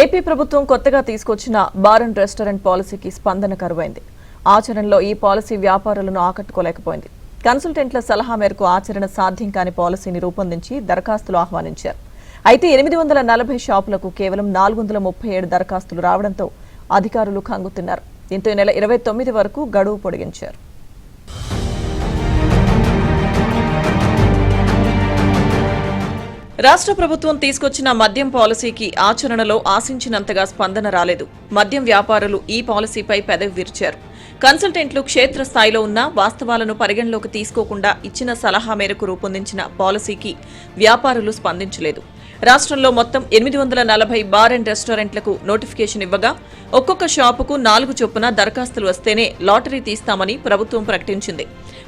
AP ప్రభుత్వం కొత్తగా తీసుకొచ్చిన బార్ అండ్ రెస్టారెంట్ పాలసీకి స్పందన కరువైంది. ఆచరణలో ఈ పాలసీ వ్యాపారులను ఆకట్టుకోలేకపోయింది. కన్సల్టెంట్ల సలహా మేరకు ఆచరణ సాధ్యం కాని పాలసీని రూపొందించి దరఖాస్తులు ఆహ్వానించారు. అయితే 840 షాపులకు కేవలం 437 దరఖాస్తులు రావడంతో అధికారులు కంగుతిన్నారు. దీంతో ఈ నెల 29 వరకు గడువు పొడిగించారు. రాష్ట్ర ప్రభుత్వం తీసుకొచ్చిన మద్యం పాలసీకి ఆచరణలో ఆశించినంతగా స్పందన రాలేదు. మద్యం వ్యాపారులు ఈ పాలసీపై పెదవి విరిచారు. కన్సల్టెంట్లు క్షేత్రస్థాయిలో ఉన్న వాస్తవాలను పరిగణలోకి తీసుకోకుండా ఇచ్చిన సలహా మేరకు రూపొందించిన పాలసీకి వ్యాపారులు స్పందించలేదు. రాష్ట్రంలో మొత్తం 840 బార్ అండ్ రెస్టారెంట్లకు నోటిఫికేషన్ ఇవ్వగా ఒక్కొక్క షాపుకు 4 చొప్పున దరఖాస్తులు వస్తేనే లాటరీ తీస్తామని ప్రభుత్వం ప్రకటించింది.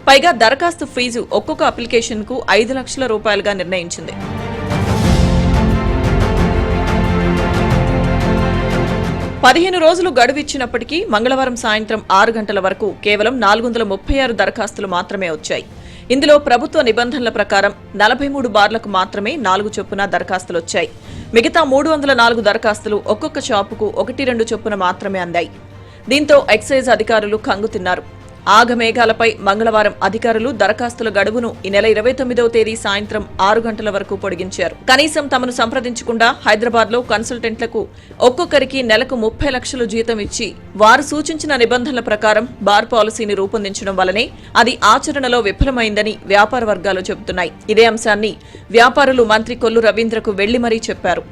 పైగా దరఖాస్తు ఫీజు ఒక్కొక్క అప్లికేషన్కు 5 లక్షల రూపాయలుగా నిర్ణయించింది. 15 రోజులు గడువిచ్చినప్పటికీ మంగళవారం సాయంత్రం 6 గంటల వరకు కేవలం 436 దరఖాస్తులు మాత్రమే వచ్చాయి. ఇందులో ప్రభుత్వ నిబంధనల ప్రకారం 43 బార్లకు మాత్రమే 4 చొప్పున దరఖాస్తులొచ్చాయి. మిగతా 304 దరఖాస్తులు ఒక్కొక్క షాపుకు 1-2 చొప్పున మాత్రమే అందాయి. దీంతో ఎక్సైజ్ అధికారులు కంగుతిన్నారు. ఆగమేఘాలపై మంగళవారం అధికారులు దరఖాస్తుల గడువును ఈ నెల 29వ తేదీ సాయంత్రం 6 గంటల వరకు పొడిగించారు. కనీసం తమను సంప్రదించకుండా హైదరాబాద్లో కన్సల్టెంట్లకు ఒక్కొక్కరికి నెలకు 30 లక్షలు జీతం ఇచ్చి వారు సూచించిన నిబంధనల ప్రకారం బార్ పాలసీని రూపొందించడం వల్లనే అది ఆచరణలో విఫలమైందని వ్యాపార వర్గాలు చెబుతున్నాయి. ఇదే అంశాన్ని వ్యాపారులు మంత్రి కొల్లు రవీంద్రకు వెళ్లి మరీ చెప్పారు.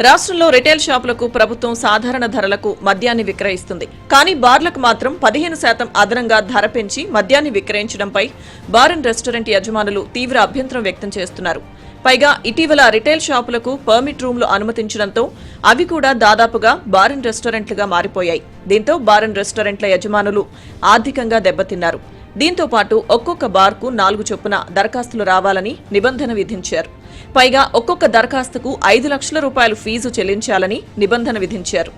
రాష్ట్రంలో రిటైల్ షాపులకు ప్రభుత్వం సాధారణ ధరలకు మద్యాన్ని విక్రయిస్తుంది. కానీ బార్లకు మాత్రం 15% అదనంగా ధర పెంచి మద్యాన్ని విక్రయించడంపై బార్ అండ్ రెస్టారెంట్ యజమానులు తీవ్ర అభ్యంతరం వ్యక్తం చేస్తున్నారు. పైగా ఇటీవల రిటైల్ షాపులకు పర్మిట్ రూమ్లు అనుమతించడంతో అవి కూడా దాదాపుగా బార్ అండ్ రెస్టారెంట్లుగా మారిపోయాయి. దీంతో బార్ అండ్ రెస్టారెంట్ల యజమానులు ఆర్థికంగా దెబ్బతిన్నారు. దీంతో పాటు ఒక్కొక్క బార్కు 4 చొప్పున దరఖాస్తులు రావాలని నిబంధన విధించారు. పైగా ఒక్కొక్క దరఖాస్తుకు 5 లక్షల రూపాయలు ఫీజు చెల్లించాలని నిబంధన విధించారు.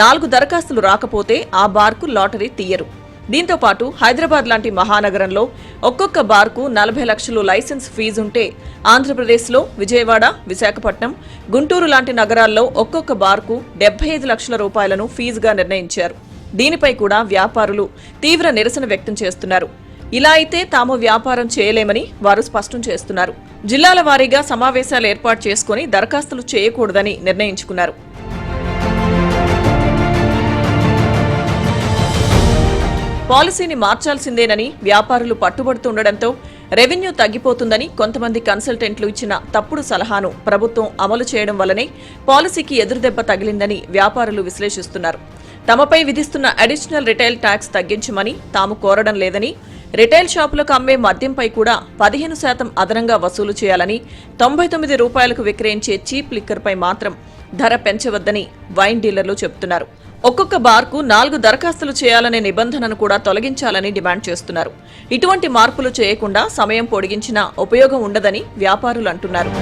4 దరఖాస్తులు రాకపోతే ఆ బార్కు లాటరీ తీయరు. దీంతో పాటు హైదరాబాద్ లాంటి మహానగరంలో ఒక్కొక్క బార్కు 40 లక్షలు లైసెన్స్ ఫీజుంటే ఆంధ్రప్రదేశ్లో విజయవాడ, విశాఖపట్నం, గుంటూరు లాంటి నగరాల్లో ఒక్కొక్క బార్కు 75 లక్షల రూపాయలను ఫీజుగా నిర్ణయించారు. దీనిపై కూడా వ్యాపారులు తీవ్ర నిరసన వ్యక్తం చేస్తున్నారు. ఇలా అయితే తాము వ్యాపారం చేయలేమని వారు స్పష్టం చేస్తున్నారు. జిల్లాల వారీగా సమావేశాలు ఏర్పాటు చేసుకుని దరఖాస్తులు చేయకూడదని నిర్ణయించుకున్నారు. పాలసీని మార్చాల్సిందేనని వ్యాపారులు పట్టుబడుతుండటంతో రెవెన్యూ తగ్గిపోతుందని కొంతమంది కన్సల్టెంట్లు ఇచ్చిన తప్పుడు సలహాను ప్రభుత్వం అమలు చేయడం వల్లనే పాలసీకి ఎదురుదెబ్బ తగిలిందని వ్యాపారులు విశ్లేషిస్తున్నారు. తమపై విధిస్తున్న అడిషనల్ రిటైల్ ట్యాక్స్ తగ్గించమని తాము కోరడం లేదని, రిటైల్ షాపులకు అమ్మే మద్యంపై కూడా 15% అదనంగా వసూలు చేయాలని, 99 రూపాయలకు విక్రయించే చీప్ లిక్కర్పై మాత్రం ధర పెంచవద్దని వైన్ డీలర్లు చెబుతున్నారు. ఒక్కొక్క బార్కు 4 దరఖాస్తులు చేయాలనే నిబంధనను కూడా తొలగించాలని డిమాండ్ చేస్తున్నారు. ఇటువంటి మార్పులు చేయకుండా సమయం పొడిగించినా ఉపయోగం ఉండదని వ్యాపారులు అంటున్నారు.